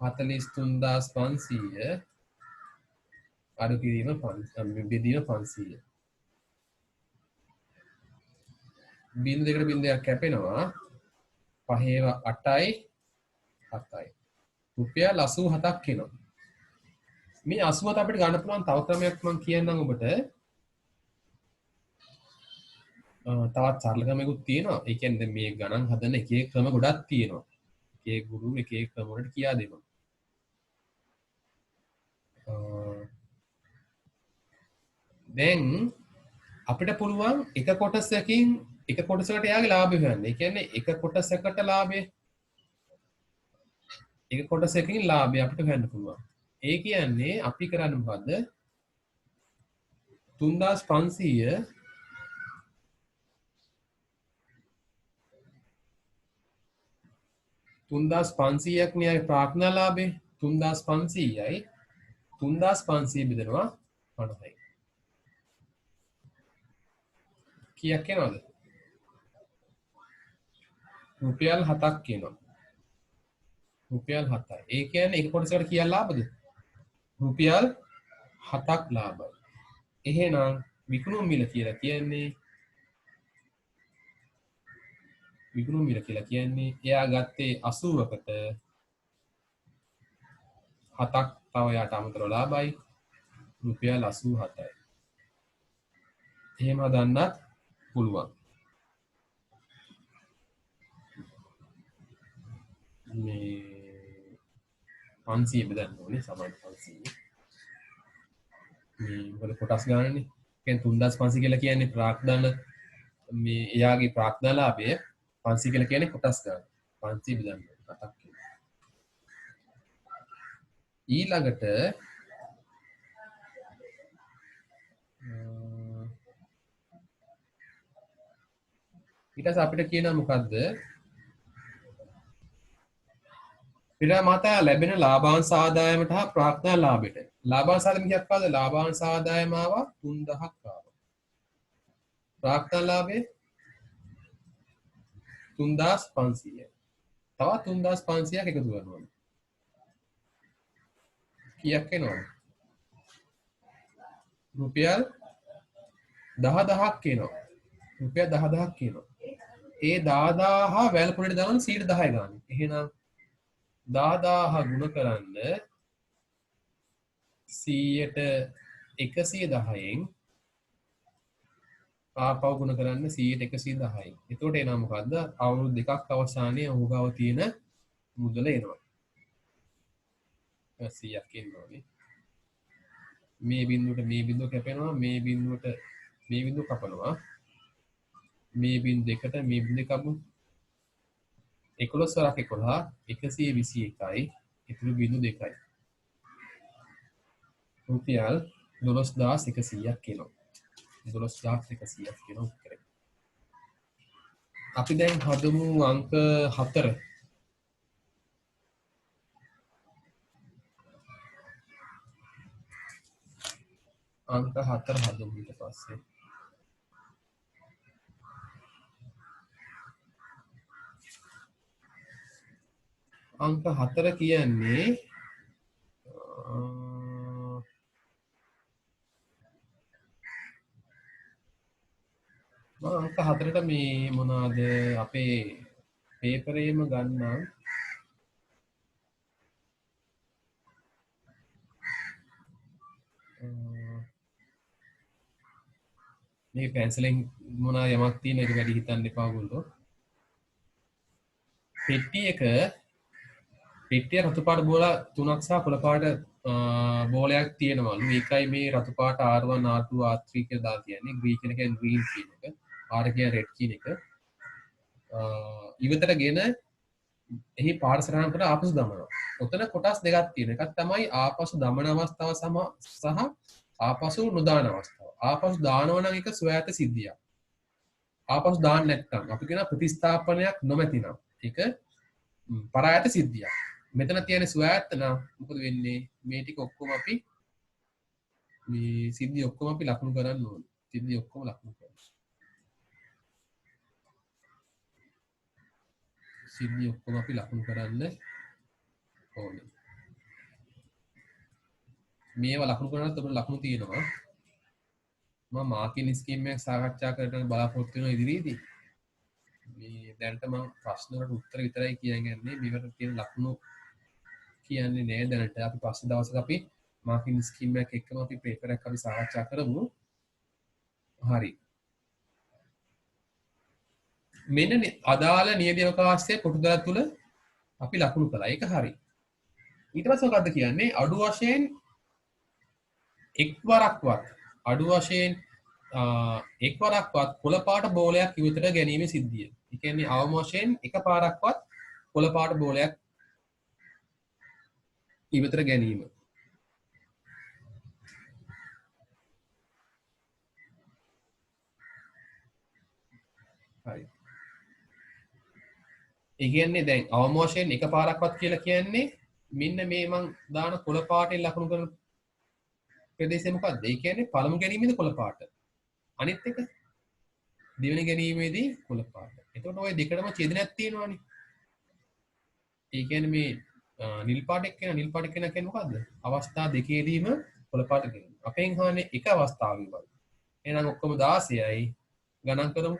43500 අඩු කිරීම 500 බෙදීම 500. බින්දු දෙකට බින්දයක් කැපෙනවා 5 8යි 7යි. රුපියල් 87ක් එනවා. මේ 87 අපිට ගන්න පුළුවන් තව ක්‍රමයක් මම කියන්නම් ඔබට. තවත් සරල ක්‍රමයකුත් තියෙනවා. ඒ කියන්නේ මේ ගණන් හදන එක එක ක්‍රම ගොඩක් තියෙනවා. එක එක ගුරු එක එක ක්‍රම වලට කියා දෙනවා. දැන් අපිට පුළුවන් එක කොටසකින් එක කොටසකට යාගේ ලාභය හොයන්න. ඒ කියන්නේ එක කොටසකට ලාභය එක කොටසකින් ලාභය අපිට හොයන්න පුළුවන්. ඒ කියන්නේ අපි කරන්නේ මොකද්ද? 3500 3500ක් නේ ප්‍රාර්ථනා ලාභේ 3500යි 3500 බෙදනවා 50යි. කීයක් එනවද? රුපියල් 7ක් එනවා. රුපියල් 7යි. ඒ කියන්නේ එක කොටසකට කීයක් ලාභද? රුපියල් 7ක් ලාභයි. එහෙනම් විකුණු මිල කියලා කියන්නේ විකුණු මිල කියලා කියන්නේ එයා ගත්තේ 80කට 7ක් තව යාට අමතරව ලාභයි රුපියල් 87යි. එහෙම හදන්නත් පුළුවන්. මේ 500 බෙදන්න ඕනේ සමාන 500. මේ මොකද කොටස් ගන්නනේ. කියන්නේ 3500 කියලා කියන්නේ ප්‍රාග්ධන මේ එයාගේ ප්‍රාග්ධන ලාභය 500 කියලා කියන්නේ කොටස් ගන්න. 500 බෙදන්න 7ක් කියලා. ඊළඟට ඊට පස්සේ අපිට කියනවා මොකද්ද? පෙර මතා ලැබෙන ලාභාංශ ආදායමට හා ප්‍රාග්ධන ලාභයට. ලාභාංශ ආදායම කීයක් ආවද? ලාභාංශ ආදායම ආවා 3000ක් ආවා. ප්‍රාග්ධන ලාභය 3500යි. තවත් 3500ක් එකතු කරනවා. කීයක් එනවද? රුපියල් 10000ක් එනවා. රුපියල් 10000ක් එනවා. ඒ 10000 වැල් පොලට දාන 10 ගන්න. එහෙනම් 10000 ගුණ කරන්න 100ට 110න් ආපහු ගුණ කරන්න 100ට 110යි. එතකොට එනවා මොකද්ද? අවුරුදු දෙකක් අවසානයේ ඔහු ගාව තියෙන මුදල එනවා. 100ක් එනවානේ. මේ බිඳුවට මේ බිඳුව කැපෙනවා, මේ බිඳුවට මේ බිඳුව කපනවා. මේ බිඳු දෙකට මේ බිඳු කපමු. 11 වරක් 11 121යි. ඉතුරු බිඳු 2යි. රුපියල් 12100ක් එනවා. 12100ක් කියන උත්තරේ. අපි දැන් හදමු අංක 4. අංක 4 හදමු ඊට පස්සේ. අංක 4 කියන්නේ අංක 4ට මේ මොනවාද අපේ පේපරේම ගන්නම්. මේ පැන්සලෙන් මොනවා යමක් තියෙන එක වැඩි හිතන්න එපා ඔයගොල්ලෝ. පෙට්ටිය රතු පාට බෝල 3ක් සහ කොළ පාට බෝලයක් තියෙනවලු. ඒකයි මේ රතු පාට R1 R2 R3 කියලා දාලා තියන්නේ. ග්‍රීන් කියන එකෙන් ග්‍රීන් කියන එක. R කියන රෙඩ් කියන එක. ඉවතටගෙන එහි පාට සටහන් කොට ආපසු දමනවා. ඔතන කොටස් දෙකක් තියෙනවා. එකක් තමයි ආපසු දමන අවස්ථාව සහ ආපසු නොදාන අවස්ථාව. ආපසු දානවා නම් ඒක ස්වයත සිද්ධියක්. ආපසු දාන්න නැත්නම් අපි කියන ප්‍රතිස්ථාපනයක් නොමැතිනම් ඒක පරායත සිද්ධියක්. මෙතන තියෙන ස්වයත නම් මොකද වෙන්නේ? මේ ටික ඔක්කොම අපි මේ සිද්ධි ඔක්කොම අපි ලකුණු කරන්න ඕනේ. සිද්ධි ඔක්කොම ලකුණු කරන්න. සිද්ධි ඔක්කොම අපි ලකුණු කරන්න ඕනේ. මේවා ලකුණු කරනකොට අපිට ලකුණු තියෙනවා. මම මාකින් ස්කීම් එකක් සාකච්ඡා කරන්න බලාපොරොත්තු වෙනවා ඉදිරියේදී. මේ දැනට මම ප්‍රශ්න වලට උත්තර විතරයි කියන්නේ. මේකට තියෙන ලකුණු කියන්නේ නෑ දැනට. අපි පස්සේ දවසක අපි මාකින් ස්කීම් එකක් එක්කම අපි පේපර් එකක් අපි සාකච්ඡා කරමු. හරි. මෙන්න අදාළ නියම අවකාශයේ කොටුදා තුල අපි ලකුණු කළා. ඒක හරි. ඊට පස්සේ මොකද්ද කියන්නේ? අඩු වශයෙන් එක්වරක්වත් අඩු වශයෙන් එක්වරක්වත් කොළ පාට බෝලයක් ඉවතට ගැනීමේ සිද්ධිය. ඒ කියන්නේ අවම වශයෙන් එකපාරක්වත් කොළ පාට බෝලයක් ඉවතට ගැනීම. හරි. ඒ කියන්නේ දැන් අවම වශයෙන් එකපාරක්වත් කියලා කියන්නේ මෙන්න මේ මං දාන කොළ පාටෙන් ලකුණු කරන ප්‍රදේශය මොකක්ද? ඒ කියන්නේ පළමු ගැනීමේදී කොළ පාට. අනිත් එක දෙවෙනි ගැනීමේදී කොළ පාට. එතකොට ওই දෙකටම ඡේදනයක් තියෙනවානේ. ඒ කියන්නේ මේ නිල් පාට එක්කෙනා කියන්නේ මොකද්ද? අවස්ථා දෙකේදීම කොළ පාට ගැනීම. අපෙන් හානේ එක අවස්ථාවකයි. එහෙනම් ඔක්කොම 16යි ගණන් කරමු.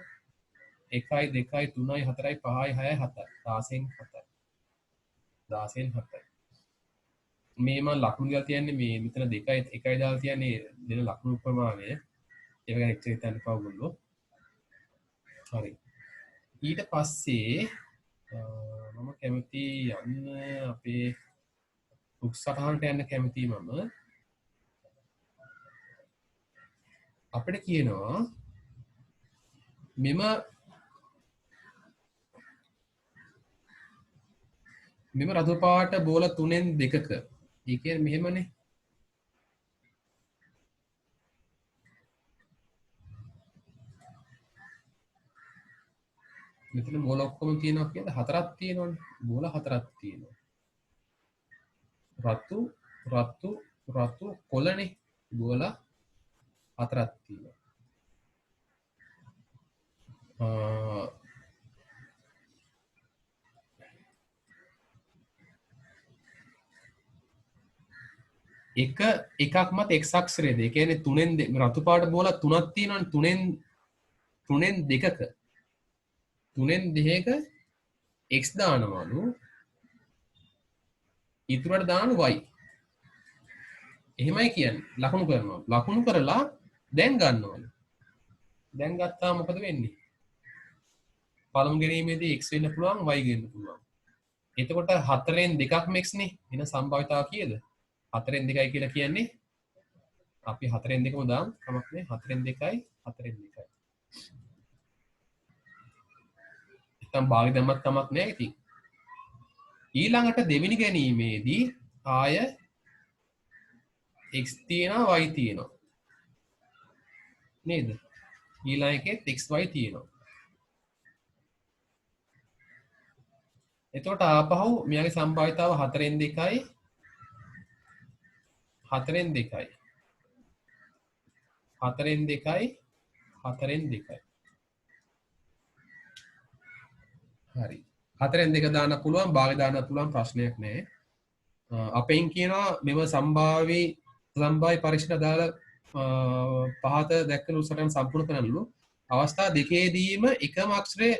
1යි 2යි 3යි 4යි 5යි 6යි 7යි 16න් 7යි මේ මම ලකුණු දාලා තියන්නේ මේ මෙතන 2යි 1යි දාලා තියන්නේ දෙන ලකුණු ප්‍රමාණය ඒක ගැන එච්චර හිතන්න එපා ඔයගොල්ලෝ හරි ඊට පස්සේ මම කැමති යන්න අපේ බුක් සටහනට යන්න කැමති මම අපිට කියනවා මෙම රතු පාට බෝල 3න් 2ක ඒ කියන්නේ මෙහෙමනේ මෙතන බෝල ඔක්කොම තියෙනවා කියලා හතරක් තියෙනවනේ බෝල හතරක් තියෙනවා රතු කොළනේ බෝල හතරක් තියෙනවා එකක් මත x අක්ෂරයේද ඒ කියන්නේ 3න් රතු පාට බෝල 3ක් තියෙනවනේ 3න් 2ක 3න් 2ක x දානවලු ඉතුරුට දාන y එහෙමයි කියන්නේ ලකුණු කරනවා ලකුණු කරලා දැන් ගන්නවලු දැන් ගත්තාම මොකද වෙන්නේ පළමු ගැනීමේදී x වෙන්න පුළුවන් y ගන්න පුළුවන් එතකොට 4න් 2ක්ම x නේ එන සම්භාවිතාව කීයද 4න් 2යි කියලා කියන්නේ අපි 4න් 2කම දාමු කමක් නෑ 4න් 2යි 4න් 2යි නැත්නම් භාගය දැම්මත් කමක් නෑ ඉතින් ඊළඟට දෙවෙනි ගැනීමේදී ආය x තියෙනවා y තියෙනවා නේද ඊළඟ එකෙත් xy තියෙනවා එතකොට ආපහු මෙයාගේ සම්භාවිතාව 4න් 2යි 4න් 2යි 4න් 2යි 4න් 2යි. හරි. 4න් 2 දාන්න පුළුවන්, භාගය දාන්න පුළුවන්, ප්‍රශ්නයක් නෑ. අපෙන් කියනවා මෙම සම්භාව්‍ය පරීක්ෂණ දාලා පහත දැක්කන උසටම සම්පූර්ණ කරනලු අවස්ථා දෙකේදීම එකම අක්ෂරය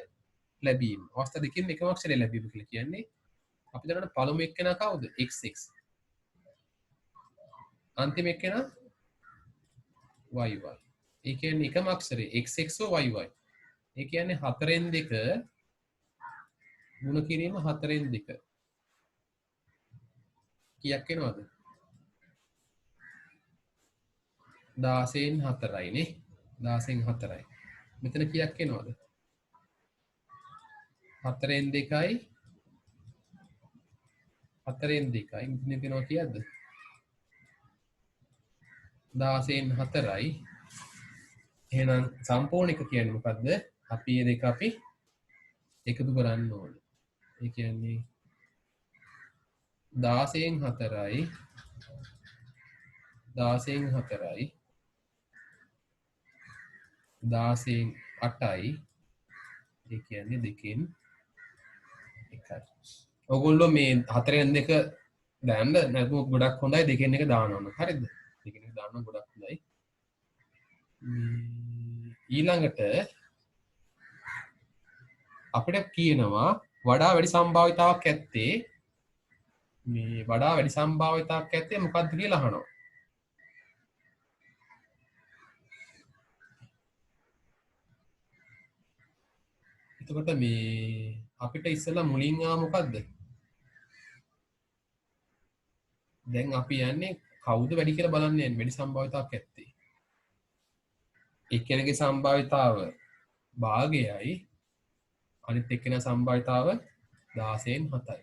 ලැබීම. අවස්ථා දෙකකින් එකම අක්ෂරය ලැබීම කියලා කියන්නේ අපි දන්නවනේ පළමු එක්කෙනා කවුද? xx. අන්තිම එක්කෙනා yy. ඒ කියන්නේ එකම අක්ෂරය xx හෝ yy. ඒ කියන්නේ 4න් 2 ගුණ කිරීම 4න් 2 කීයක් එනවද? 16න් 4යි නේ. 16න් 4යි. මෙතන කීයක් එනවද? 4න් 2යි 4න් 2යි. මෙතන තියෙනවා කීයක්ද? 16න් 4යි. එහෙනම් සම්පූර්ණ එක කියන්නේ මොකද්ද? අපි මේ දෙක අපි එකතු කරන්න ඕනේ. ඒ කියන්නේ 16න් 4යි 16න් 4යි 16න් 8යි. ඒ කියන්නේ දෙකෙන් එකයි. ඔයගොල්ලෝ මේ 4න් 2 දාන්න නැතුව ගොඩක් හොඳයි, දෙකෙන් එක දාන්න ඕන. හරිද? දෙකෙන් එක දාන්න ගොඩක් හොඳයි. ඊළඟට අපිට කියනවා වඩා වැඩි සම්භාවිතාවක් ඇත්තේ මේ වඩා වැඩි සම්භාවිතාවක් ඇත්තේ මොකක්ද කියලා අහනවා. එතකොට මේ අපිට ඉස්සෙල්ලා මුලින් ආව මොකද්ද? දැන් අපි යන්නේ කවුද වැඩි කියලා බලන්න යන්නේ වැඩි සම්භාවිතාවක් ඇත්තේ. එක්කෙනෙකුගේ සම්භාවිතාව භාගයයි අනිත් එක්කෙනා සම්භාවිතාව 16න් 7යි.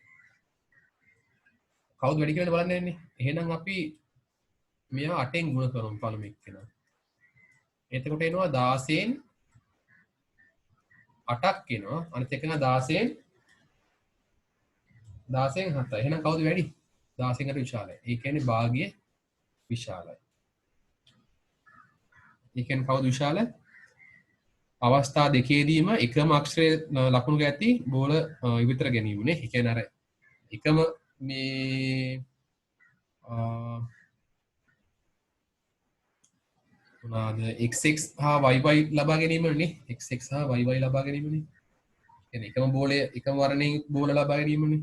කවුද වැඩි කියලා බලන්න යන්නේ? එහෙනම් අපි මෙයා 8න් ගුණ කරමු පළමු එක්කෙනා. එතකොට එනවා 16න් 8ක් එනවා. අනිත් එක්කෙනා 16න් 7යි. එහෙනම් කවුද වැඩි? 16න් 8 විශාලයි. ඒ කියන්නේ භාගය විශාලයි. ඒ කියන්නේ කවුද විශාල? අවස්ථා දෙකේදීම එකම අක්ෂරයේ ලකුණු ගැති බෝල විතර ගැනීමනේ. ඒ කියන්නේ අර එකම මේ මොනවාද xx හා yy ලබා ගැනීමනේ. xx හා yy ලබා ගැනීමනේ. කියන්නේ එකම බෝලය එකම වර්ණයෙන් බෝල ලබා ගැනීමනේ.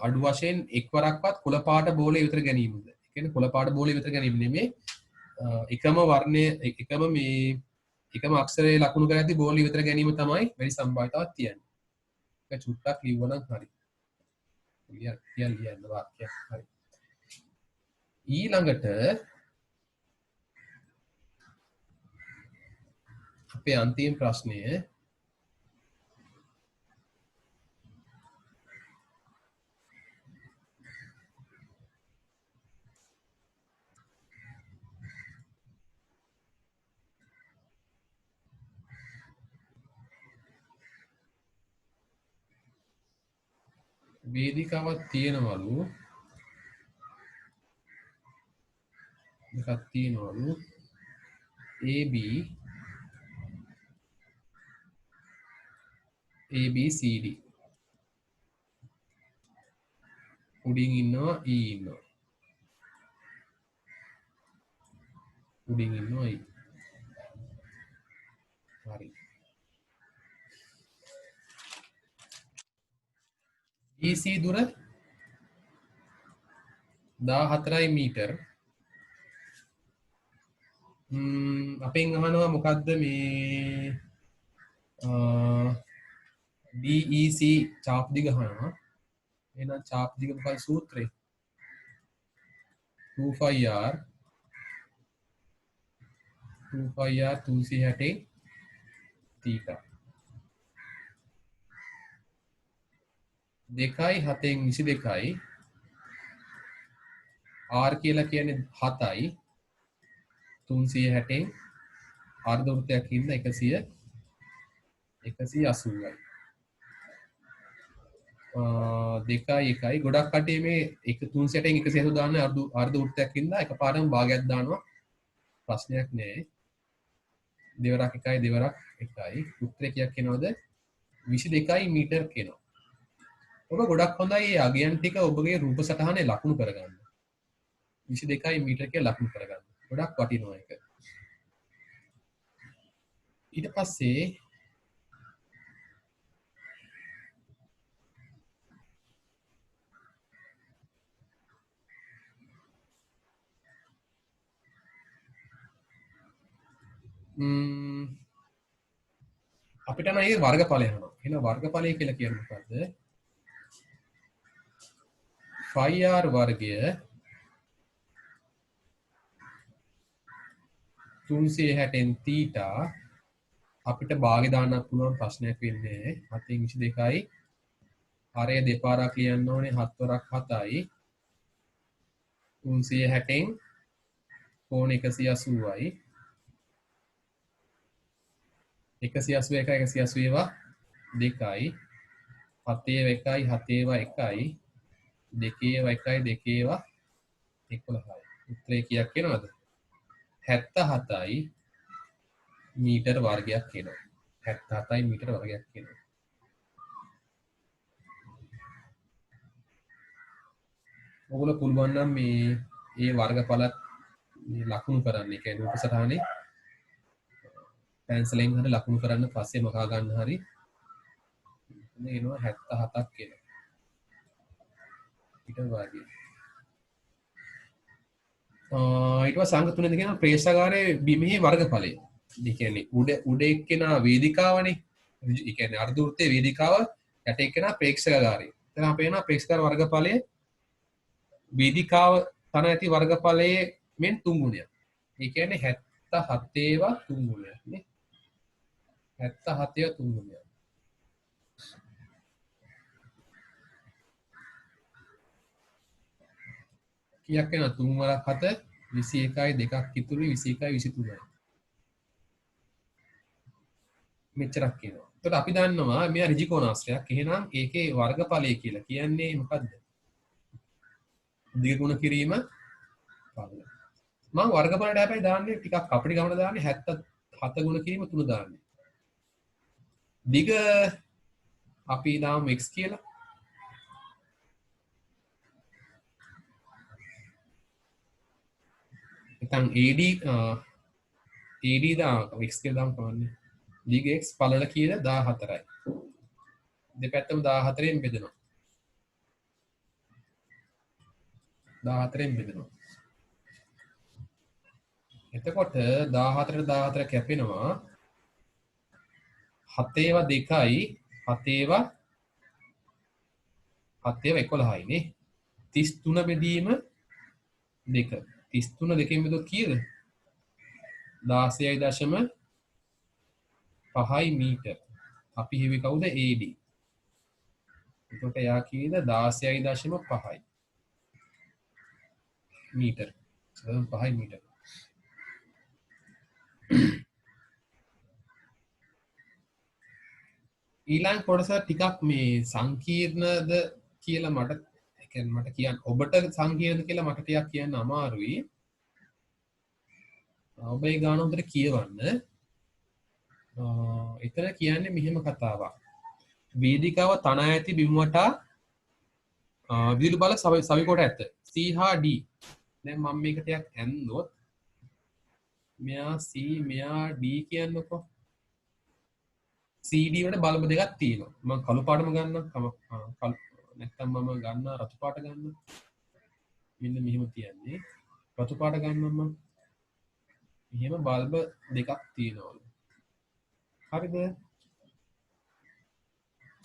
අඩු වශයෙන් එක්වරක්වත් කොළ පාට බෝලය විතර ගැනීමද? ඒ කියන්නේ කොළ පාට බෝලය විතර ගැනීම නෙමෙයි. එකම වර්ණය එකම මේ එකම අක්ෂරයේ ලකුණු කර ඇති බෝල විතර ගැනීම තමයි වැඩි සම්භාවිතාවක් තියන්නේ. ඒක චුට්ටක් ලියවනම් හරි. ලියන්න වාක්‍යයක් හරි. ඊළඟට අපේ අන්තිම ප්‍රශ්නය වේදිකාවක් තියෙනවලු එකක් තියෙනවලු AB ABCD උඩින් ඉන්නවා E ඉන්නවා උඩින් ඉන්නවා E හරි BC දුර 14 මීටර් අපෙන් අහනවා මොකද්ද මේ DEC චාප් දිග අහනවා එහෙනම් චාප් දිග මොකක්ද සූත්‍රය 25R 260 තීටා 2.7 R කියලා කියන්නේ 7යි 360 අර්ධ වෘත්තයක් ඉන්න 180යි 2යි 1යි ගොඩක් කටේ මේ 300න් 180 දාන්න අර්ධ වෘත්තයක් ඉඳලා එකපාරම භාගයක් දානවා ප්‍රශ්නයක් නෑ දෙවරක් 1යි දෙවරක් 1යි උත්තරේ කීයක් එනවද 22යි මීටර් කියනවා ඔබ ගොඩක් හොඳයි මේ අගයන් ටික ඔබගේ රූප සටහනේ ලකුණු කරගන්න 22යි මීටර් කියලා ලකුණු කරගන්න ගොඩක් වටිනවා ඒක ඊට පස්සේ අපිට නම් ඒ වර්ගඵලය යනවා. එහෙනම් වර්ගඵලය කියලා කියන්නේ මොකද්ද? 5r වර්ගය 360න් θ අපිට භාගය දාන්න පුළුවන් ප්‍රශ්නයක් වෙන්නේ 722යි හරය දෙපාරක් ලියන්න ඕනේ 7 වරක් 7යි 360න් කෝණ 180යි 181 180 2යි 7 1යි 7 1යි 2 1යි 2 11යි උත්තරේ කීයක් එනවද 77යි මීටර වර්ගයක් එනවා 77යි මීටර වර්ගයක් එනවා ඔයගොල්ලෝ පුළුවන් නම් මේ වර්ගඵලත් මේ ලකුණු කරන්න ඒ කියන්නේ රූප සටහනේ පැන්සලෙන් හරි ලකුණු කරන්න පස්සේ මකා ගන්න හරි එනවා 77ක් කියලා ඊට වර්ගය ඊට පස්සේ අංක 3 කියන ප්‍රේක්ෂකාගාරයේ බිමෙහි වර්ගඵලය. ඒ කියන්නේ උඩ එක්කෙනා වේදිකාවනේ. ඒ කියන්නේ අර්ධ වෘත්තයේ වේදිකාව යට එක්කෙනා ප්‍රේක්ෂකාගාරය. එතන අපේ එනවා ප්‍රේක්ෂකාගාර වර්ගඵලය වේදිකාව තන ඇති වර්ගඵලයේ මෙන් 3 ගුණයක්. ඒ කියන්නේ 77 ඒවා 3 ගුණයක් නේ. 77 ඒවා 3 ගුණයක්. කීයක් වෙනවද 3 වරක් 7 21යි දෙකක් ඉතුරුයි 21යි 23යි. මෙච්චරක් කියනවා. එතකොට අපි දන්නවා මෙයා ඍජු කෝණාශ්‍රයක්. එහෙනම් ඒකේ වර්ගඵලය කියලා කියන්නේ මොකද්ද? දිග ගුණ කිරීම වර්ග. මම වර්ගඵලයට හැබැයි දාන්නේ ටිකක් අපිට ගමන දාන්නේ 77 ගුණ කිරීම 3 දාන්නේ. දිග අපි දාමු x කියලා. නැත්නම් AD දා x කියලා දාමු කවන්නේ. දිග x පළල කියලා 14යි. දෙපැත්තම 14න් බෙදෙනවා. 14න් බෙදෙනවා. එතකොට 14ට 14 කැපෙනවා 7 ඒවා 2යි 7 ඒවා 11යි නේ 33 බෙදීම 2 33 දෙකෙන් බෙදුවොත් කීයද 16.5 මීටර අපි හිවි කවුද AD එතකොට එයා කීයද 16.5යි මීටර 5 මීටර ඊළඟ කොටස ටිකක් මේ සංකීර්ණද කියලා මට කියන්න ඔබට සංකීර්ණද කියලා මට ටිකක් කියන්න අමාරුයි. ඔබ ඒ ගාන හොඳට කියවන්න. එතන කියන්නේ මෙහෙම කතාවක්. වේදිකාව තනා ඇති බිම් වටා විදුලි බල සවිකොට ඇත. C හා D. දැන් මම මේක ටිකක් ඇන්දොත් මෙයා C මෙයා D කියන්නකෝ. CD වල බල්බ දෙකක් තියෙනවා. මම කළු පාටම ගන්නම්. නැත්තම් මම ගන්න රතු පාට ගන්න. මෙන්න මෙහෙම තියන්නේ. රතු පාට ගන්නම් මම. මෙහෙම බල්බ දෙකක් තියෙනවලු. හරිද?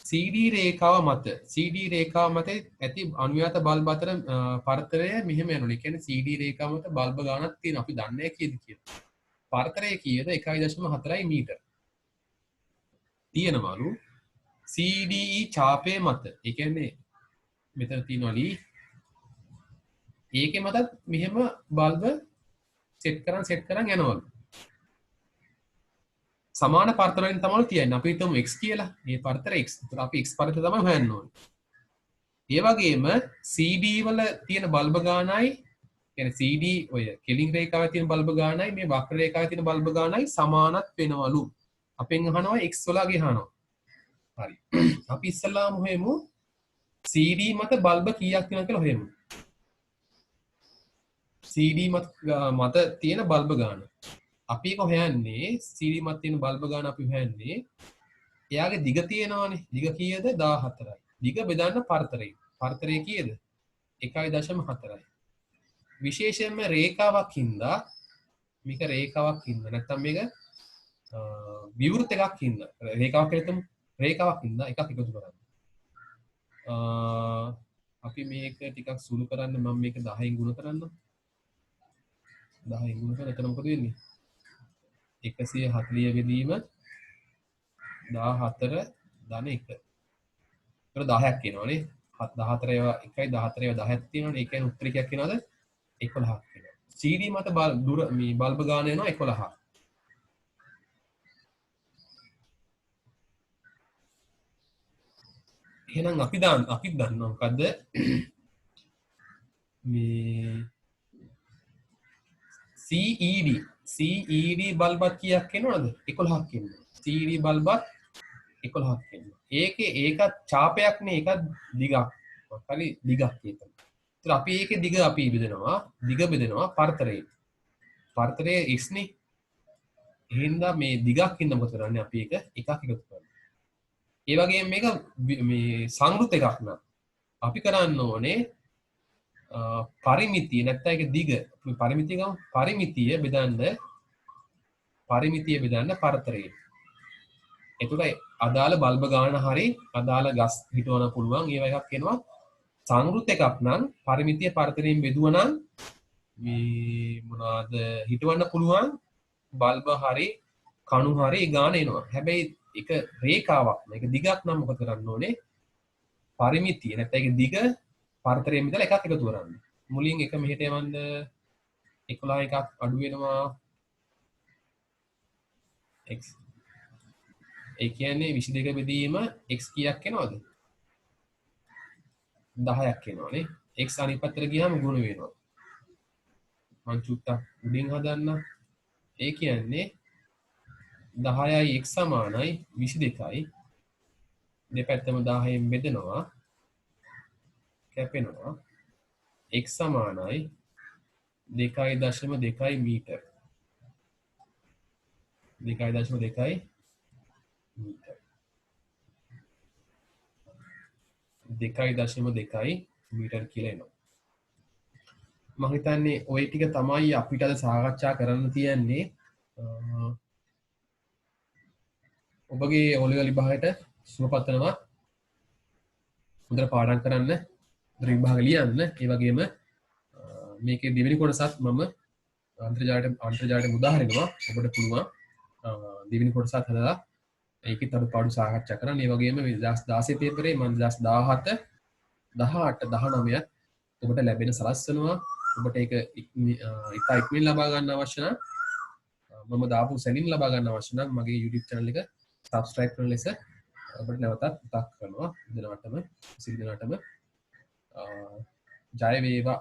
CD රේඛාව මත ඇති අනුයාත බල්බ අතර පරතරය මෙහෙම යනවා. ඒ කියන්නේ CD රේඛාව මත බල්බ ගානක් තියෙනවා. අපි දන්නේ කීයද කියලා. පරතරය කීයද? 1.4යි මීටර. තියෙනවලු CDE ඡාපය මත. ඒ කියන්නේ මෙතන තියෙනවලු ඒකේ මතත් මෙහෙම බල්බ සෙට් කරන් යනවලු. සමාන පරතරයෙන් තමයි තියන්නේ. අපි හිතමු x කියලා. මේ පරතර x. ඒතර අපි x පරතර තමයි හොයන්න ඕනේ. ඒ වගේම CD වල තියෙන බල්බ ගානයි කියන්නේ CD ඔය කෙලින් රේඛාවේ තියෙන බල්බ ගානයි මේ වක්‍ර රේඛාවේ තියෙන බල්බ ගානයි සමානත් වෙනවලු. අපෙන් අහනවා x වල ගහනවා. හරි. අපි ඉස්සල්ලාම හොයමු CD මත බල්බ කීයක් තියෙනවද කියලා හොයමු. CD මත තියෙන බල්බ ගාන. අපි එක හොයන්නේ CD මත තියෙන බල්බ ගාන අපි හොයන්නේ එයාගේ දිග තියෙනවානේ. දිග කීයද? 14යි. දිග බෙදන්න පරතරය. පරතරය කීයද? 1.4යි. විශේෂයෙන්ම රේඛාවක් හින්දා මේක රේඛාවක් හින්දා නැත්නම් මේක විවෘත එකක් හින්දා රේඛාවක් කියලා හිතමු. රේඛාවක් හින්දා එකක් එකතු කරන්න. අපි මේක ටිකක් සුළු කරන්න මම මේක 10න් ගුණ කරන්න. 10න් ගුණ කරලා එතන මොකද වෙන්නේ? 140 බෙදීම 14 ධන 1. ඒක 10ක් එනවනේ. 14 ඒවා 1යි 14 ඒවා 10ක් තියෙනවනේ. ඒ කියන්නේ උත්තර කීයක් එනවද? 11ක් එනවා. CD මත දුර මේ බල්බ ගාන එනවා 11ක්. එහෙනම් අපි දන්නවා මොකද්ද? මේ CED බල්බත් කීයක් එනවද? 11ක් එනවා. CED බල්බත් 11ක් එනවා. ඒකත් ඡාපයක්නේ ඒකත් දිගක්. හරි දිගක් ඒක. ඒතර අපි ඒකේ දිග අපි බෙදනවා පරතරයෙන්. පරතරයේ x නේ. එහෙනම් මේ දිගක් ඉන්න මොකද කරන්නේ අපි ඒක එකක් එකතු කරනවා. ඒ වගේම මේක මේ සංවෘත එකක් නම් අපි කරන්න ඕනේ පරිමිතිය නැත්නම් ඒක දිග පරිමිතිය ගමු. පරිමිතිය බෙදන්න පරතරයෙන්. එතකොට අදාළ බල්බ ගාන හරි අදාළ ගස් හිටවන්න පුළුවන් ඒව එකක් එනවා. සංවෘත එකක් නම් පරිමිතිය පරතරයෙන් බෙදුවා නම් මේ මොනවාද හිටවන්න පුළුවන් බල්බ හරි කණු හරි ගාන එනවා. හැබැයි ඒක රේඛාවක් නේ. ඒක දිගක් නම් මොකද කරන්න ඕනේ? පරිමිතිය නැත්නම් ඒක දිග පරතරයෙන් බෙදලා එකක් එකතු කරන්න. මුලින් එක මෙහෙට යවන්න 11 එකක් අඩු වෙනවා x. ඒ කියන්නේ 22 බෙදීම x කීයක් එනවද? 10ක් එනවනේ. x අනිත් පැත්තට ගියාම ගුණ වෙනවා. මං චුට්ටක් උඩින් හදන්න. ඒ කියන්නේ 10යි x සමානයි 22යි. දෙපැත්තම 10න් බෙදනවා. කැපෙනවා. x සමානයි 2.2 මීටර. 2.2 මීටර. 2.2 මීටර කියලා එනවා. මම හිතන්නේ ওই ටික තමයි අපිට අද සාකච්ඡා කරන්න තියන්නේ. ඔබගේ ඔලෙවල් විභාගයට සුබපතනවා. හොඳට පාඩම් කරන්න, හොඳට විභාග ලියන්න. ඒ වගේම මේකේ දෙවෙනි කොටසත් මම අන්තර්ජාලයට උදාහරණයක් ඔබට පුළුවන් දෙවෙනි කොටසත් හදලා ඒකේ අඩුපාඩු සාකච්ඡා කරන්න. ඒ වගේම 2016 පේපරේ මම 2017 18 19ත් ඔබට ලැබෙන සලස්වනවා. ඔබට ඒක ඉක්මනින් ලබා ගන්න අවශ්‍ය නම් මම දාපු සැනින් ලබා ගන්න අවශ්‍ය නම් මගේ YouTube channel එක subscribe කරන ලෙස ඔබට නැවතත් මතක් කරනවා. දෙනවටම සිල් දෙනවටම ජය වේවා.